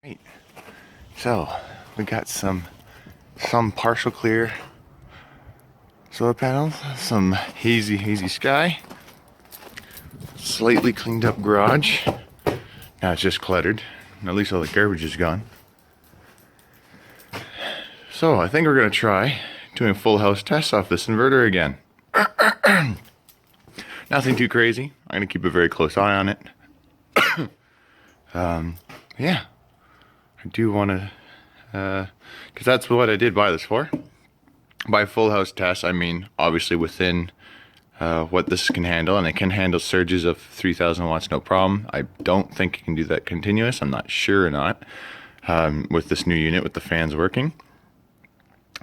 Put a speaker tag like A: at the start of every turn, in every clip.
A: Right, so we got some partial clear solar panels, some hazy sky, slightly cleaned up garage. Now it's just cluttered. At least all the garbage is gone. So I think we're gonna try doing a full house test off this inverter again. Nothing too crazy. I'm gonna keep a very close eye on it. Yeah. I do want to, because that's what I did buy this for. By full house test, I mean obviously within what this can handle, and it can handle surges of 3,000 watts, no problem. I don't think it can do that continuous. I'm not sure or not with this new unit with the fans working.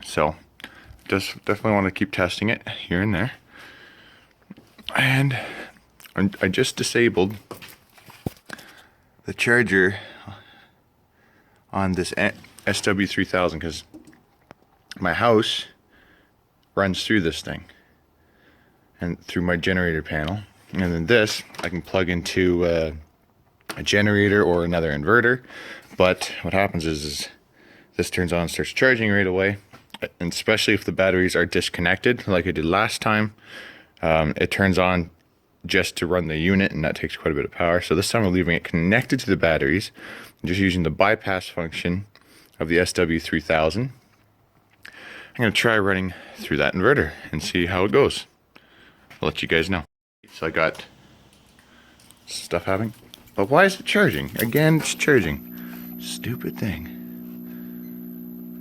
A: So, just definitely want to keep testing it here and there. And I just disabled the charger on this SW3000 because my house runs through this thing and through my generator panel, and then this I can plug into a generator or another inverter. But what happens is this turns on and starts charging right away, and especially if the batteries are disconnected like I did last time, it turns on just to run the unit, and that takes quite a bit of power. So this time we're leaving it connected to the batteries, just using the bypass function of the SW3000. I'm going to try running through that inverter and see how it goes. I'll let you guys know. So I got stuff happening. But why is it charging? Again, it's charging. Stupid thing.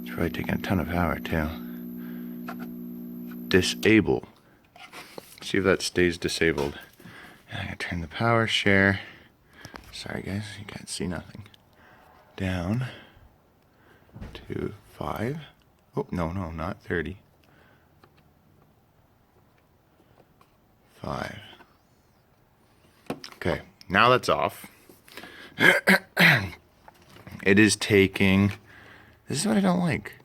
A: It's probably taking a ton of power too. Disable. See if that stays disabled. And I'm going to turn the power share. Sorry guys, you can't see nothing. Down to 5. Oh, no, not 30. 5. Okay, now that's off. It is taking, this is what I don't like,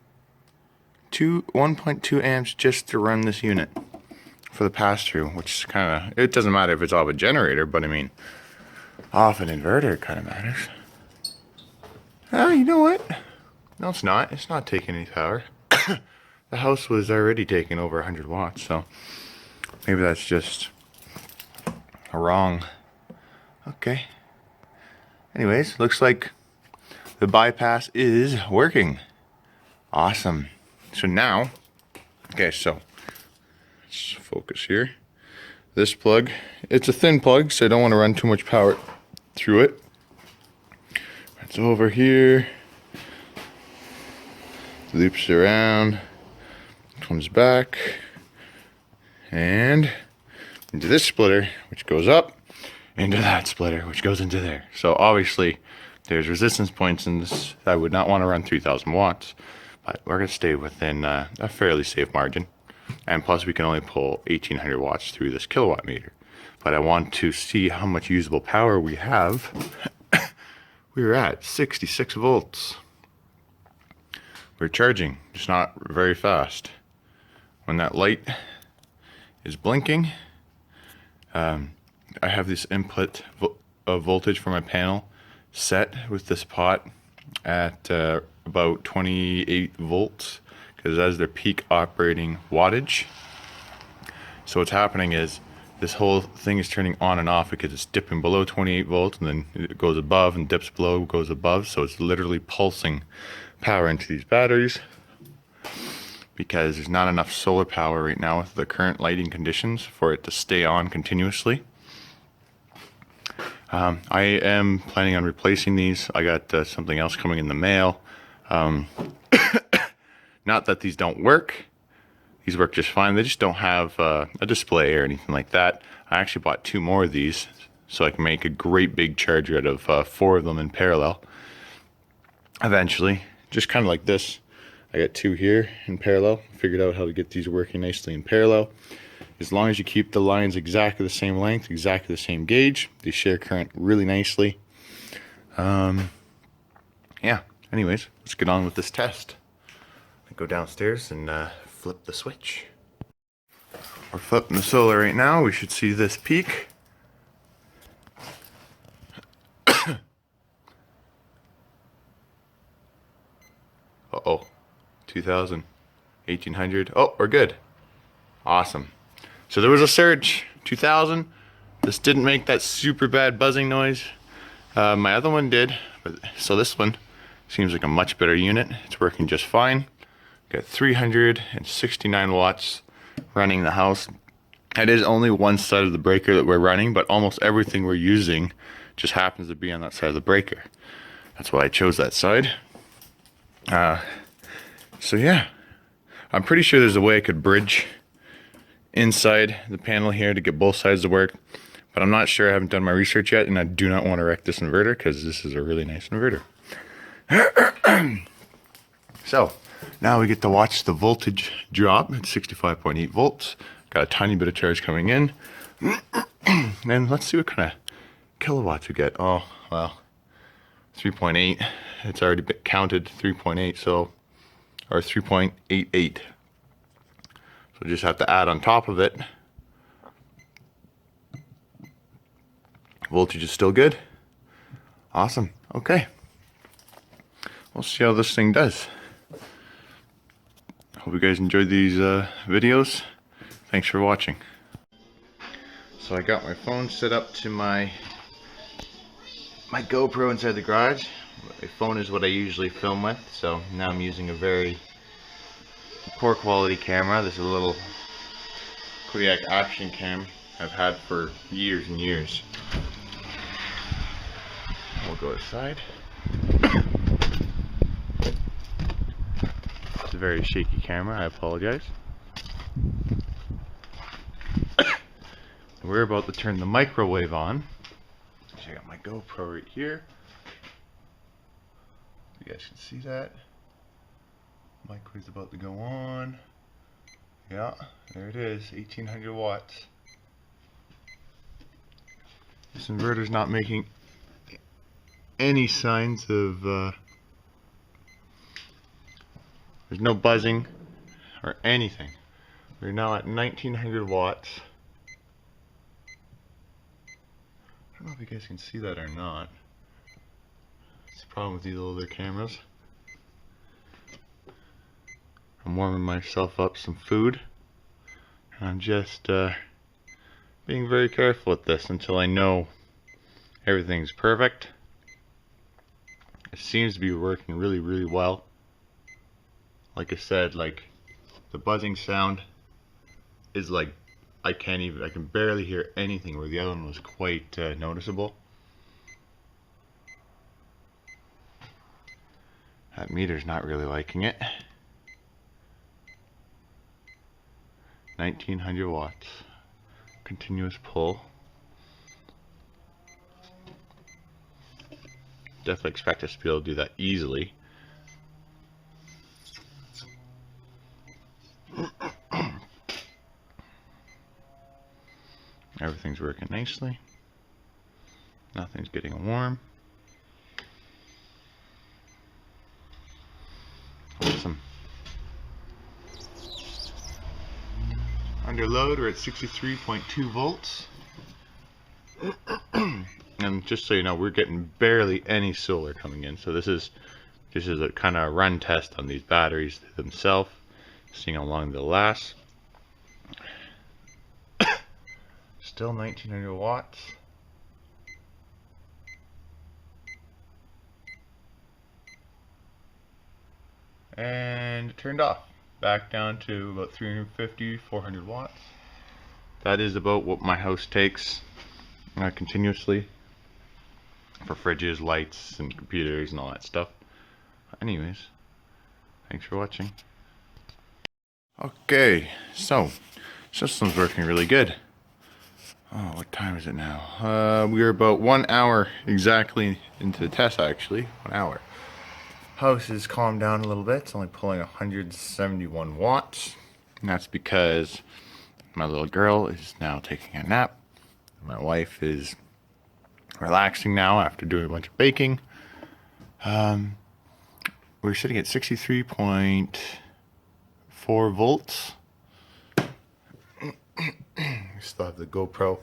A: 1.2 amps just to run this unit for the pass-through, which is kind of, it doesn't matter if it's off a generator, but I mean, off an inverter it kind of matters. Oh, you know what? No, it's not. It's not taking any power. The house was already taking over 100 watts, so maybe that's just wrong. Okay. Anyways, looks like the bypass is working. Awesome. So now, okay, so let's focus here. This plug, it's a thin plug, so I don't want to run too much power through it. It's over here, loops around, comes back, and into this splitter, which goes up, into that splitter, which goes into there. So obviously, there's resistance points in this. I would not want to run 3,000 watts, but we're going to stay within a fairly safe margin. And plus, we can only pull 1,800 watts through this kilowatt meter. But I want to see how much usable power we have. We're at 66 volts. We're charging, just not very fast. When that light is blinking, I have this input voltage for my panel set with this pot at about 28 volts, because that's their peak operating wattage. So what's happening is this whole thing is turning on and off because it's dipping below 28 volts, and then it goes above and dips below, goes above. So it's literally pulsing power into these batteries because there's not enough solar power right now with the current lighting conditions for it to stay on continuously. I am planning on replacing these. I got something else coming in the mail. Not that these don't work. These work just fine. They just don't have a display or anything like that. I actually bought 2 more of these so I can make a great big charger out of 4 of them in parallel. Eventually, just kind of like this. I got 2 here in parallel. Figured out how to get these working nicely in parallel. As long as you keep the lines exactly the same length, exactly the same gauge, they share current really nicely. Yeah, anyways, let's get on with this test. I go downstairs and flip the switch. We're flipping the solar right now. We should see this peak. Uh-oh. 2000, 1800. Oh, we're good. Awesome. So there was a surge. 2000. This didn't make that super bad buzzing noise. My other one did. So this one seems like a much better unit. It's working just fine. Got 369 watts running the house. It is only one side of the breaker that we're running, but almost everything we're using just happens to be on that side of the breaker. That's why I chose that side. So yeah, I'm pretty sure there's a way I could bridge inside the panel here to get both sides to work, but I'm not sure. I haven't done my research yet, and I do not want to wreck this inverter because this is a really nice inverter. So now we get to watch the voltage drop at 65.8 volts. Got a tiny bit of charge coming in. And let's see what kind of kilowatts we get. Oh, well, 3.8. It's already been counted 3.8, so, or 3.88. So just have to add on top of it. Voltage is still good. Awesome. Okay. We'll see how this thing does. Hope you guys enjoyed these videos. Thanks for watching. So I got my phone set up to my GoPro inside the garage. My phone is what I usually film with, so now I'm using a very poor quality camera. This is a little Kodak action cam I've had for years and years. We'll go aside. It's a very shaky camera, I apologize. We're about to turn the microwave on. So I got my GoPro right here. You guys can see that. Microwave's about to go on. Yeah, there it is, 1800 watts. This inverter's not making any signs of, there's no buzzing or anything. We're now at 1900 watts. I don't know if you guys can see that or not. It's the problem with these older cameras. I'm warming myself up some food. I'm just being very careful with this until I know everything's perfect. It seems to be working really, really well. Like I said, like the buzzing sound is like I can barely hear anything, where the other one was quite noticeable. That meter's not really liking it. 1900 watts. Continuous pull. Definitely expect us to be able to do that easily. Everything's working nicely. Nothing's getting warm. Awesome. Under load, we're at 63.2 volts. And just so you know, we're getting barely any solar coming in. So this is a kind of run test on these batteries themselves, seeing how long they'll last. Still 1900 watts. And it turned off. Back down to about 350, 400 watts. That is about what my house takes continuously for fridges, lights, and computers and all that stuff. Anyways, thanks for watching. Okay, so system's working really good. Oh, what time is it now? We're about 1 hour exactly into the test, actually. 1 hour. House has calmed down a little bit. It's only pulling 171 watts. And that's because my little girl is now taking a nap. My wife is relaxing now after doing a bunch of baking. We're sitting at 63.4 volts. We still have the GoPro.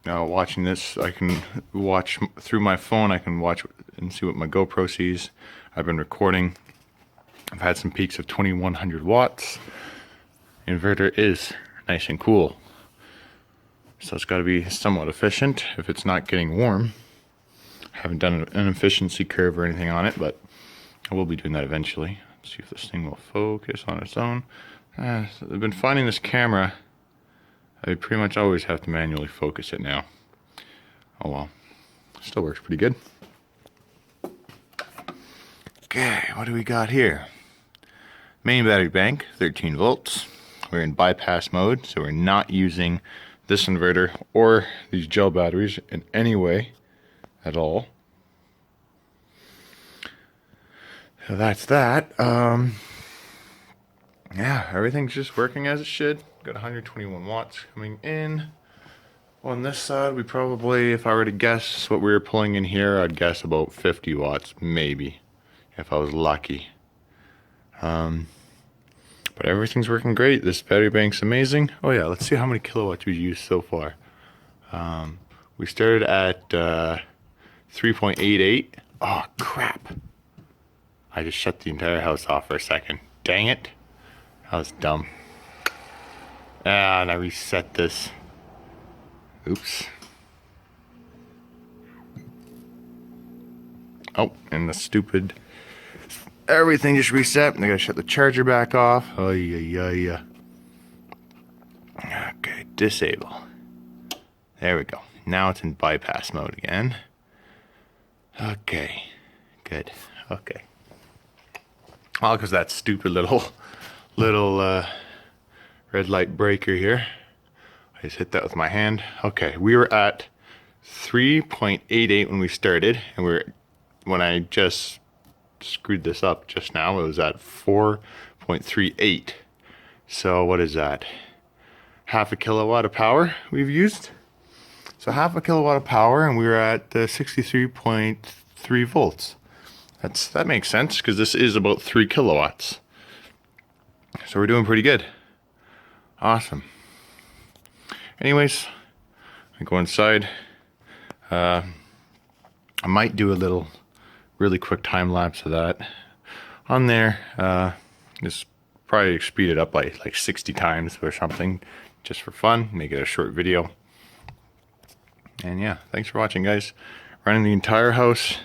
A: Now watching this, I can watch through my phone. I can watch and see what my GoPro sees. I've been recording. I've had some peaks of 2100 watts. Inverter is nice and cool. So it's got to be somewhat efficient if it's not getting warm. I haven't done an efficiency curve or anything on it, but I will be doing that eventually. Let's see if this thing will focus on its own. So I've been finding this camera, I pretty much always have to manually focus it now. Oh well, still works pretty good. Okay, what do we got here? Main battery bank, 13 volts. We're in bypass mode, so we're not using this inverter or these gel batteries in any way at all. So that's that. Yeah, everything's just working as it should. Got 121 watts coming in. On this side, we probably, if I were to guess what we were pulling in here, I'd guess about 50 watts, maybe, if I was lucky. But everything's working great. This battery bank's amazing. Oh yeah, let's see how many kilowatts we've used so far. We started at 3.88. Oh crap. I just shut the entire house off for a second. Dang it. That was dumb. And I reset this. Oops. Oh, and the stupid... Everything just reset. I gotta shut the charger back off. Oh, yeah. Okay, disable. There we go. Now it's in bypass mode again. Okay, good. Okay. All because that stupid little red light breaker here. I just hit that with my hand. Okay, we were at 3.88 when we started, and when I just screwed this up just now, it was at 4.38. So what is that? Half a kilowatt of power we've used. So half a kilowatt of power, and we were at 63.3 volts. That makes sense because this is about 3 kilowatts. So we're doing pretty good. Awesome. Anyways, I go inside. I might do a little really quick time lapse of that on there. Just probably speed it up by like 60 times or something, just for fun. Make it a short video. And yeah, thanks for watching, guys. Running the entire house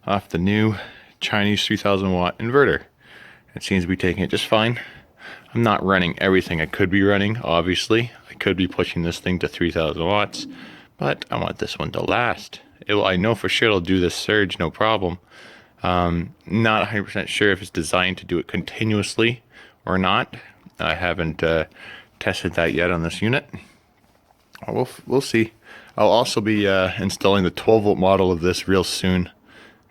A: off the new Chinese 3000 watt inverter. It seems to be taking it just fine. I'm not running everything I could be running, obviously. I could be pushing this thing to 3000 watts, but I want this one to last. I know for sure it'll do this surge, no problem. Not 100% sure if it's designed to do it continuously or not. I haven't tested that yet on this unit. We'll see. I'll also be installing the 12 volt model of this real soon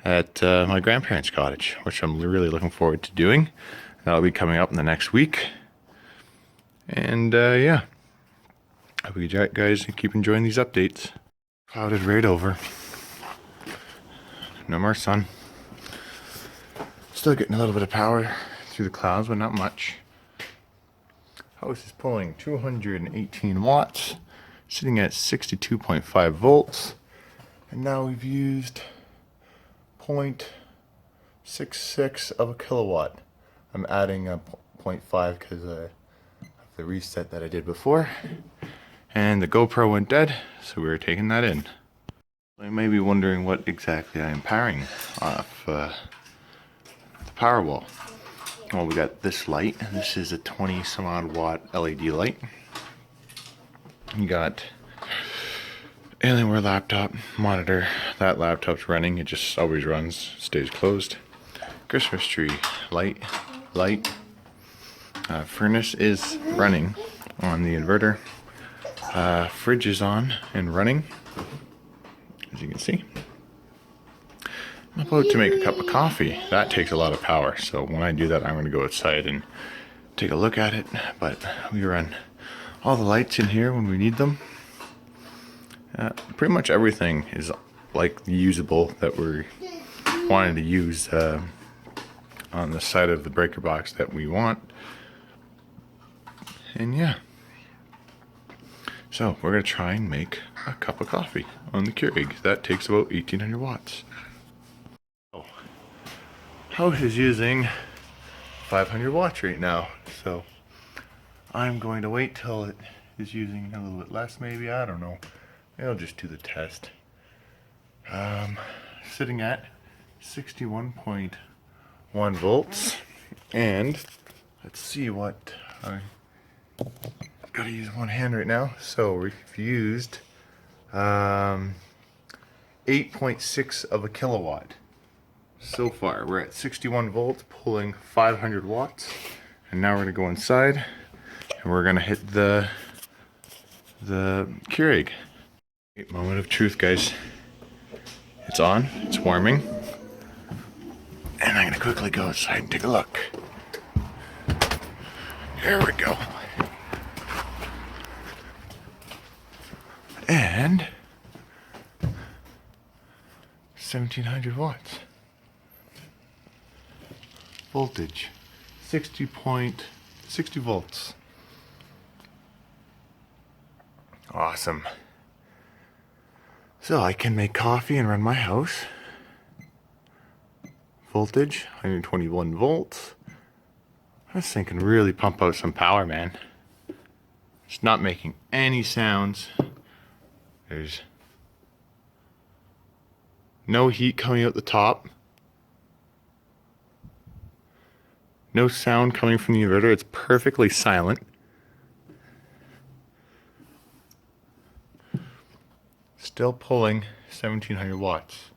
A: at my grandparents' cottage, which I'm really looking forward to doing. That'll be coming up in the next week. And yeah, I hope you guys keep enjoying these updates. Clouded right over. No more sun. Still getting a little bit of power through the clouds, but not much. House is pulling 218 watts, sitting at 62.5 volts. And now we've used 0.66 of a kilowatt. I'm adding a 0.5 because of the reset that I did before. And the GoPro went dead, so we were taking that in. You may be wondering what exactly I am powering off the power wall. Well, we got this light. This is a 20 some odd watt LED light. You got Alienware laptop, monitor. That laptop's running. It just always runs, stays closed. Christmas tree, light. Furnace is running on the inverter. Fridge is on and running, as you can see. I'm about to make a cup of coffee. That takes a lot of power, so when I do that, I'm going to go outside and take a look at it. But we run all the lights in here when we need them. Pretty much everything is like usable that we're wanting to use on the side of the breaker box that we want. And yeah, So we're gonna try and make a cup of coffee on the Keurig. That takes about 1800 watts. Oh, house is using 500 watts right now, so I'm going to wait till it is using a little bit less, maybe. I don't know. Maybe I'll just do the test. Sitting at 61.1 volts, and let's see what I gotta use one hand right now. So we've used 8.6 of a kilowatt so far. We're at 61 volts, pulling 500 watts, and now we're gonna go inside and we're gonna hit the Keurig. Moment of truth, guys. It's on, it's warming, and I'm gonna quickly go outside and take a look. Here we go. And 1700 watts. Voltage 60 volts. Awesome. So I can make coffee and run my house. Voltage 121 volts. This thing can really pump out some power, man. It's not making any sounds. There's no heat coming out the top. No sound coming from the inverter. It's perfectly silent. Still pulling 1700 watts.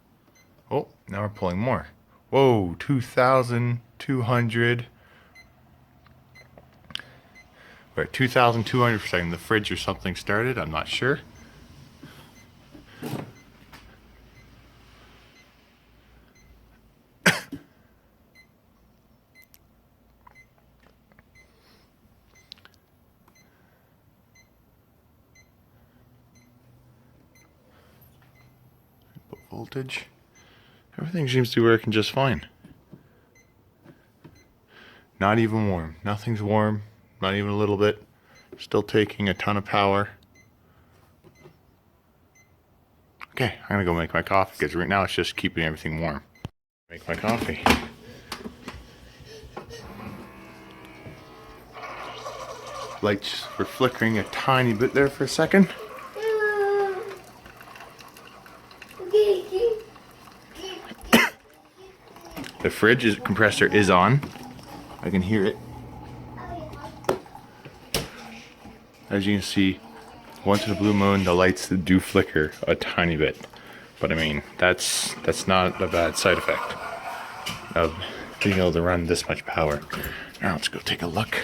A: Oh, now we're pulling more. Whoa, 2,200. We're at 2,200 for a second. The fridge or something started, I'm not sure. Voltage. Everything seems to be working just fine. Not even warm. Nothing's warm. Not even a little bit. Still taking a ton of power. Okay, I'm gonna go make my coffee because right now it's just keeping everything warm. Make my coffee. Lights were flickering a tiny bit there for a second. The fridge compressor is on. I can hear it. As you can see, once in a blue moon, the lights do flicker a tiny bit. But I mean, that's not a bad side effect of being able to run this much power. Now let's go take a look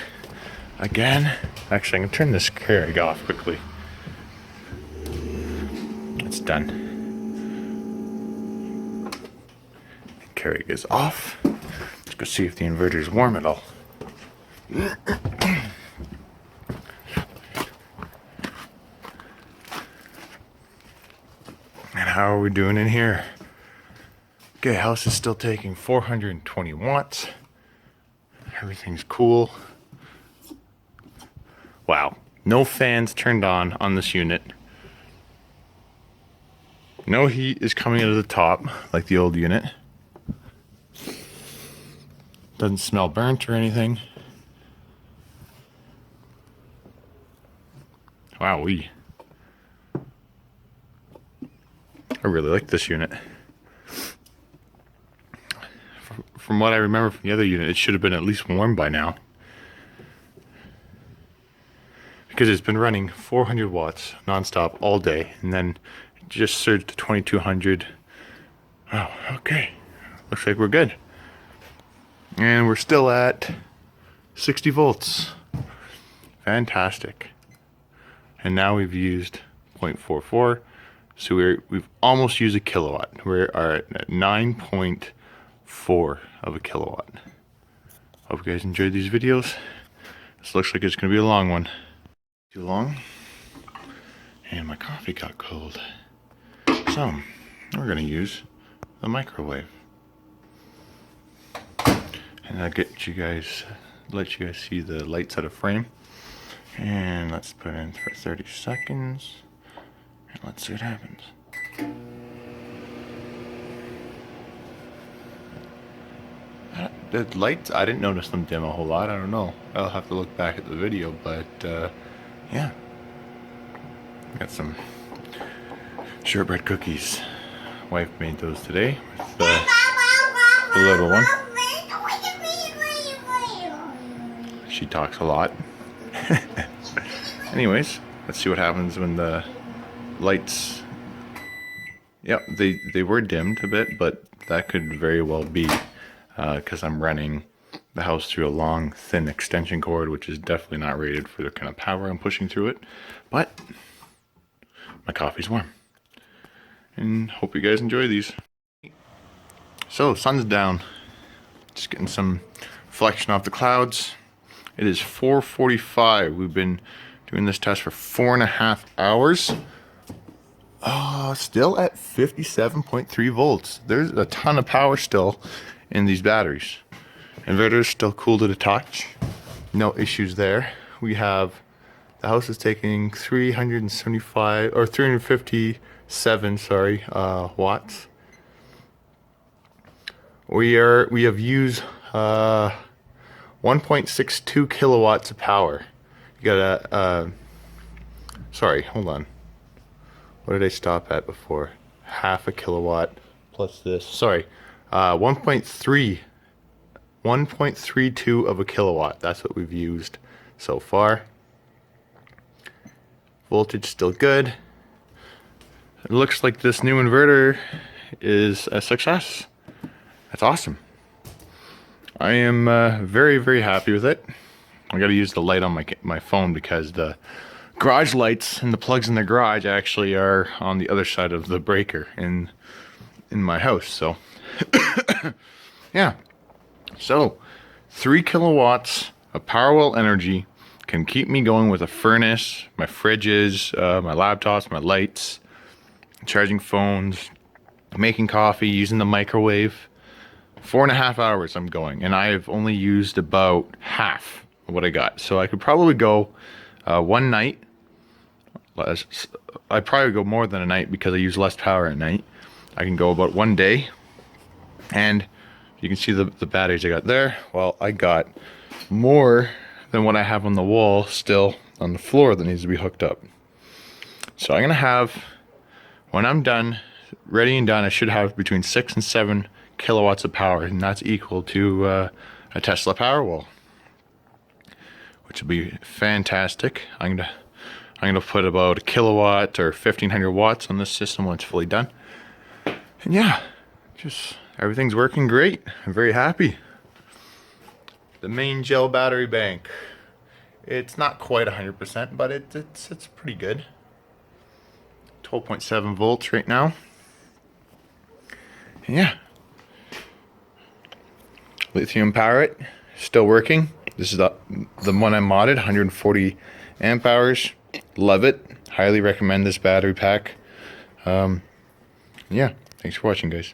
A: again. Actually, I'm gonna turn this Keurig off quickly. It's done. Keurig is off. Let's go see if the inverter is warm at all. And how are we doing in here? Okay, house is still taking 420 watts. Everything's cool. Wow, no fans turned on this unit. No heat is coming out of the top like the old unit. Doesn't smell burnt or anything. Wowee. I really like this unit. From what I remember from the other unit, it should have been at least warm by now. Because it's been running 400 watts nonstop all day, and then it just surged to 2200. Oh, okay. Looks like we're good. And we're still at 60 volts. Fantastic. And now we've used 0.44. So we've almost used a kilowatt. We are at 9.4 of a kilowatt. Hope you guys enjoyed these videos. This looks like it's going to be a long one. Too long. And my coffee got cold. So we're going to use the microwave. And I'll let you guys see the lights out of frame. And let's put it in for 30 seconds. And let's see what happens. The lights, I didn't notice them dim a whole lot. I don't know. I'll have to look back at the video, but yeah. Got some shortbread cookies. Wife made those today with the little one. She talks a lot. Anyways, let's see what happens when the lights... Yep, they were dimmed a bit, but that could very well be because I'm running the house through a long, thin extension cord, which is definitely not rated for the kind of power I'm pushing through it. But my coffee's warm. And hope you guys enjoy these. So, sun's down. Just getting some reflection off the clouds. It is 4:45. We've been doing this test for 4.5 hours. Still at 57.3 volts. There's a ton of power still in these batteries. Inverter is still cool to the touch. No issues there. We have, the house is taking 357, watts. We have used 1.62 kilowatts of power. You got sorry, hold on. What did I stop at before? Half a kilowatt plus this. Sorry, 1.32 of a kilowatt. That's what we've used so far. Voltage still good. It looks like this new inverter is a success. That's awesome. I am very, very happy with it. I got to use the light on my phone because the garage lights and the plugs in the garage actually are on the other side of the breaker in my house. So yeah. So 3 kilowatts of Powerwell energy can keep me going with a furnace, my fridges, my laptops, my lights, charging phones, making coffee, using the microwave. 4.5 hours I'm going, and I've only used about half of what I got. So I could probably go one night. I'd probably go more than a night because I use less power at night. I can go about one day, and you can see the batteries I got there. Well, I got more than what I have on the wall still on the floor that needs to be hooked up. So I'm gonna have, when I'm done, ready and done, I should have between 6 and 7 kilowatts of power, and that's equal to a Tesla Powerwall, which will be fantastic. I'm gonna put about a kilowatt or 1,500 watts on this system when it's fully done. And yeah, just everything's working great. I'm very happy. The main gel battery bank, it's not quite 100%, but it's pretty good. 12.7 volts right now. And yeah. Lithium power it, still working. This is the one I modded, 140 amp hours. Love it. Highly recommend this battery pack. Yeah, thanks for watching, guys.